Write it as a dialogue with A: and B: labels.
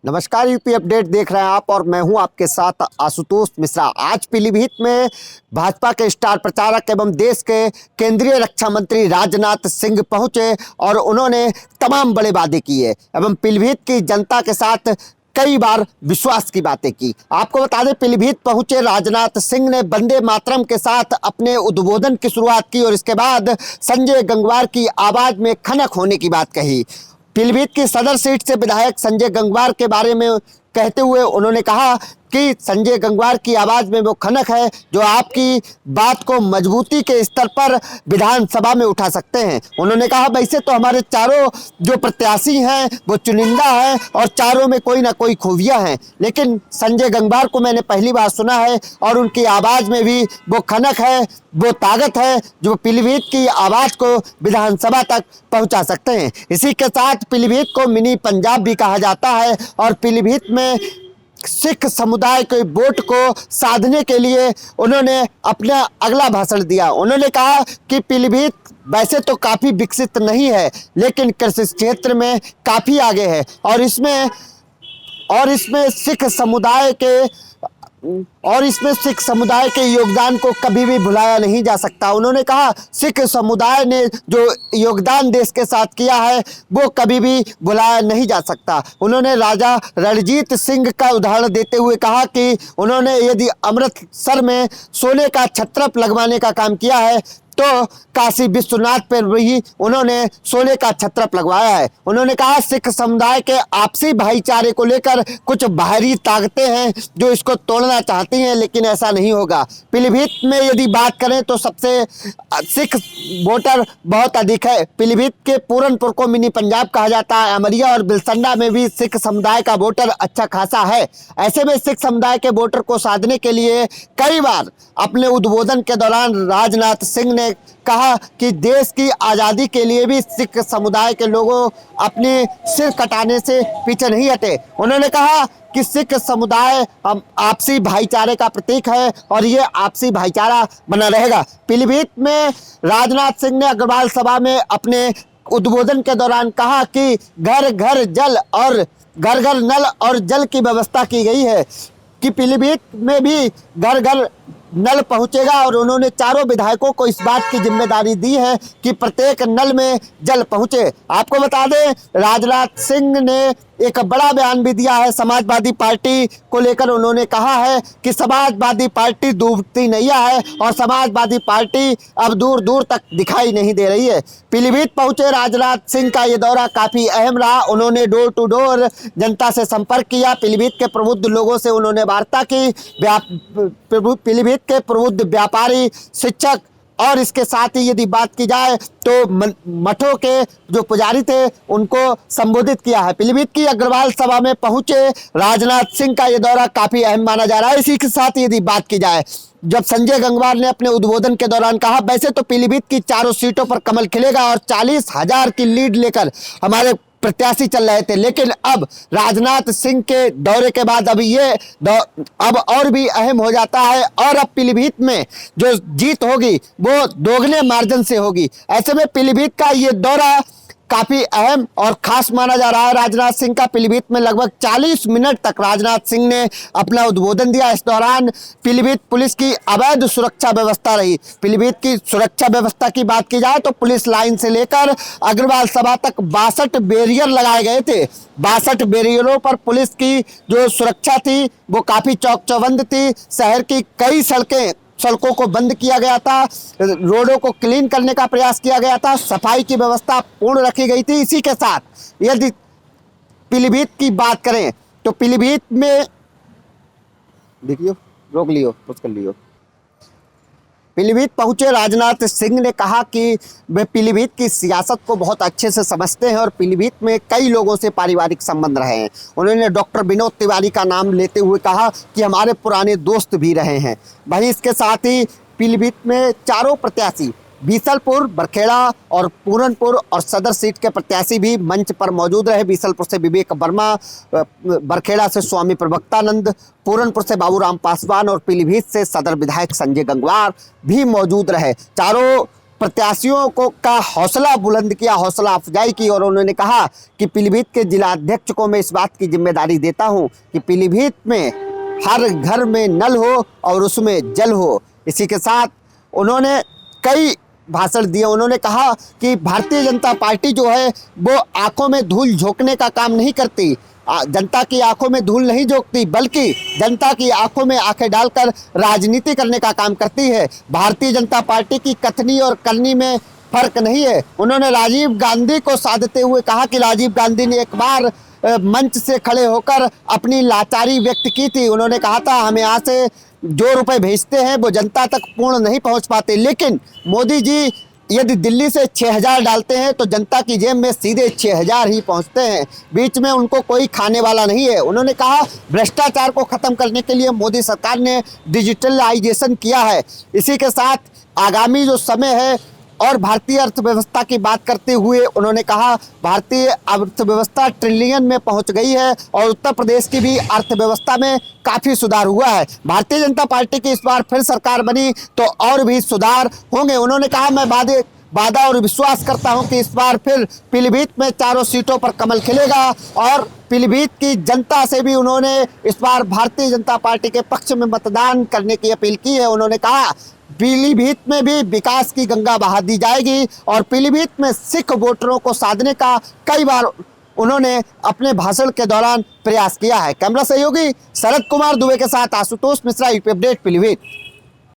A: नमस्कार, UP update देख रहे हैं आप और मैं हूं आपके साथ आशुतोष मिश्रा। आज पीलीभीत में भाजपा के स्टार प्रचारक एवं देश के केंद्रीय रक्षा मंत्री राजनाथ सिंह पहुंचे और उन्होंने तमाम बड़े वादे किए एवं पीलीभीत की जनता के साथ कई बार विश्वास की बातें की। आपको बता दें, पीलीभीत पहुंचे राजनाथ सिंह ने वंदे मातरम के साथ अपने उद्बोधन की शुरुआत की और इसके बाद संजय गंगवार की आवाज में खनक होने की बात कही। पीलीभीत की सदर सीट से विधायक संजय गंगवार के बारे में कहते हुए उन्होंने कहा कि संजय गंगवार की आवाज में वो खनक है जो आपकी बात को मजबूती के स्तर पर विधानसभा में उठा सकते हैं। उन्होंने कहा, वैसे तो हमारे चारों जो प्रत्याशी हैं वो चुनिंदा हैं और चारों में कोई ना कोई खूबियां हैं, लेकिन संजय गंगवार को मैंने पहली बार सुना है और उनकी आवाज में भी वो खनक है, वो ताकत है जो पीलीभीत की आवाज को विधानसभा तक पहुंचा सकते हैं। इसी के साथ पीलीभीत को मिनी पंजाब भी कहा जाता है और पीलीभीत में सिख समुदाय के वोट को साधने के लिए उन्होंने अपना अगला भाषण दिया। उन्होंने कहा कि पीलीभीत वैसे तो काफ़ी विकसित नहीं है, लेकिन कृषि क्षेत्र में काफ़ी आगे है और इसमें सिख समुदाय के योगदान को कभी भी भुलाया नहीं जा सकता। उन्होंने कहा, सिख समुदाय ने जो योगदान देश के साथ किया है वो कभी भी भुलाया नहीं जा सकता। उन्होंने राजा रणजीत सिंह का उदाहरण देते हुए कहा कि उन्होंने यदि अमृतसर में सोने का छत्रप लगवाने का काम किया है तो काशी विश्वनाथ पर भी उन्होंने सोने का छत्रप लगवाया है। उन्होंने कहा, सिख समुदाय के आपसी भाईचारे को लेकर कुछ बाहरी ताकतें हैं जो इसको तोड़ना चाहती हैं, लेकिन ऐसा नहीं होगा। पीलीभीत में यदि बात करें तो सबसे सिख वोटर बहुत अधिक है। पीलीभीत के पूरनपुर को मिनी पंजाब कहा जाता है। अमरिया और बिलसंडा में भी सिख समुदाय का वोटर अच्छा खासा है। ऐसे में सिख समुदाय के वोटर को साधने के लिए कई बार अपने उद्बोधन के दौरान राजनाथ सिंह ने कहा कि देश की आज़ादी के लिए भी सिख समुदाय के लोगों अपने सिर कटाने से पीछे नहीं हटे। उन्होंने कहा कि सिख समुदाय आपसी भाईचारे का प्रतीक है और ये आपसी भाईचारा बना रहेगा। पीलीभीत में राजनाथ सिंह ने अग्रवाल सभा में अपने उद्बोधन के दौरान कहा कि घर घर नल और जल की व्यवस्था की गई है कि पीलीभीत में भी घर घर नल पहुंचेगा और उन्होंने चारों विधायकों को इस बात की जिम्मेदारी दी है कि प्रत्येक नल में जल पहुंचे। आपको बता दें, राजनाथ सिंह ने एक बड़ा बयान भी दिया है समाजवादी पार्टी को लेकर। उन्होंने कहा है कि समाजवादी पार्टी डूबती नैया है और समाजवादी पार्टी अब दूर दूर तक दिखाई नहीं दे रही है। पीलीभीत पहुंचे राजनाथ सिंह का ये दौरा काफ़ी अहम रहा। उन्होंने डोर टू डोर जनता से संपर्क किया, पीलीभीत के प्रबुद्ध लोगों से उन्होंने वार्ता की, पीलीभीत के प्रबुद्ध व्यापारी, शिक्षक और इसके साथ ही यदि बात की जाए तो मठों के जो पुजारी थे उनको संबोधित किया है। पीलीभीत की अग्रवाल सभा में पहुंचे राजनाथ सिंह का ये दौरा काफी अहम माना जा रहा है। इसी के साथ यदि बात की जाए, जब संजय गंगवार ने अपने उद्बोधन के दौरान कहा, वैसे तो पीलीभीत की चारों सीटों पर कमल खिलेगा और 40,000 की लीड लेकर हमारे प्रत्याशी चल रहे थे, लेकिन अब राजनाथ सिंह के दौरे के बाद अब और भी अहम हो जाता है और अब पीलीभीत में जो जीत होगी वो दोगुने मार्जिन से होगी। ऐसे में पीलीभीत का ये दौरा काफी अहम और खास माना जा रहा है। राजनाथ सिंह का पीलीभीत में लगभग 40 मिनट तक राजनाथ सिंह ने अपना उद्बोधन दिया। इस दौरान पीलीभीत पुलिस की अवैध सुरक्षा व्यवस्था रही। पीलीभीत की सुरक्षा व्यवस्था की बात की जाए तो पुलिस लाइन से लेकर अग्रवाल सभा तक 62 बैरियर लगाए गए थे। 62 बैरियरों पर पुलिस की जो सुरक्षा थी वो काफी चौक चौबंद थी। शहर की कई सड़कों को बंद किया गया था, रोडों को क्लीन करने का प्रयास किया गया था, सफाई की व्यवस्था पूर्ण रखी गई थी। इसी के साथ यदि पीलीभीत की बात करें तो पीलीभीत में पीलीभीत पहुंचे राजनाथ सिंह ने कहा कि वे पीलीभीत की सियासत को बहुत अच्छे से समझते हैं और पीलीभीत में कई लोगों से पारिवारिक संबंध रहे हैं। उन्होंने डॉक्टर विनोद तिवारी का नाम लेते हुए कहा कि हमारे पुराने दोस्त भी रहे हैं। वहीं इसके साथ ही पीलीभीत में चारों प्रत्याशी बीसलपुर, बरखेड़ा और पूरनपुर और सदर सीट के प्रत्याशी भी मंच पर मौजूद रहे। बीसलपुर से विवेक वर्मा, बरखेड़ा से स्वामी प्रवक्तानंद, पूरनपुर से बाबूराम पासवान और पीलीभीत से सदर विधायक संजय गंगवार भी मौजूद रहे। चारों प्रत्याशियों को का हौसला बुलंद किया, हौसला अफजाई की, और उन्होंने कहा कि पीलीभीत के जिला अध्यक्ष को मैं इस बात की जिम्मेदारी देता हूं कि पीलीभीत में हर घर में नल हो और उसमें जल हो। इसी के साथ उन्होंने कई भाषण दिए। उन्होंने कहा कि भारतीय जनता पार्टी जो है वो आंखों में धूल झोंकने का काम नहीं करती, जनता की आंखों में धूल नहीं झोंकती, बल्कि जनता की आंखों में आंखें डालकर राजनीति करने का काम करती है। भारतीय जनता पार्टी की कथनी और करनी में फर्क नहीं है। उन्होंने राजीव गांधी को साधते हुए कहा कि राजीव गांधी ने एक बार मंच से खड़े होकर अपनी लाचारी व्यक्त की थी। उन्होंने कहा था हमें यहाँ से जो रुपए भेजते हैं वो जनता तक पूर्ण नहीं पहुँच पाते, लेकिन मोदी जी यदि दिल्ली से 6,000 डालते हैं तो जनता की जेब में सीधे 6,000 ही पहुंचते हैं, बीच में उनको कोई खाने वाला नहीं है। उन्होंने कहा भ्रष्टाचार को खत्म करने के लिए मोदी सरकार ने डिजिटलाइजेशन किया है। इसी के साथ आगामी जो समय है और भारतीय अर्थव्यवस्था की बात करते हुए उन्होंने कहा भारतीय अर्थव्यवस्था ट्रिलियन में पहुंच गई है और उत्तर प्रदेश की भी अर्थव्यवस्था में काफ़ी सुधार हुआ है। भारतीय जनता पार्टी की इस बार फिर सरकार बनी तो और भी सुधार होंगे। उन्होंने कहा मैं वादा और विश्वास करता हूं कि इस बार फिर पीलीभीत में चारों सीटों पर कमल खिलेगा, और पीलीभीत की जनता से भी उन्होंने इस बार भारतीय जनता पार्टी के पक्ष में मतदान करने की अपील की है। उन्होंने कहा पीलीभीत में भी विकास की गंगा बहा दी जाएगी और पीलीभीत में सिख वोटरों को साधने का कई बार उन्होंने अपने भाषण के दौरान प्रयास किया है। कैमरा सहयोगी शरद कुमार दुबे के साथ आशुतोष मिश्रा, यूपी अपडेट, पीलीभीत।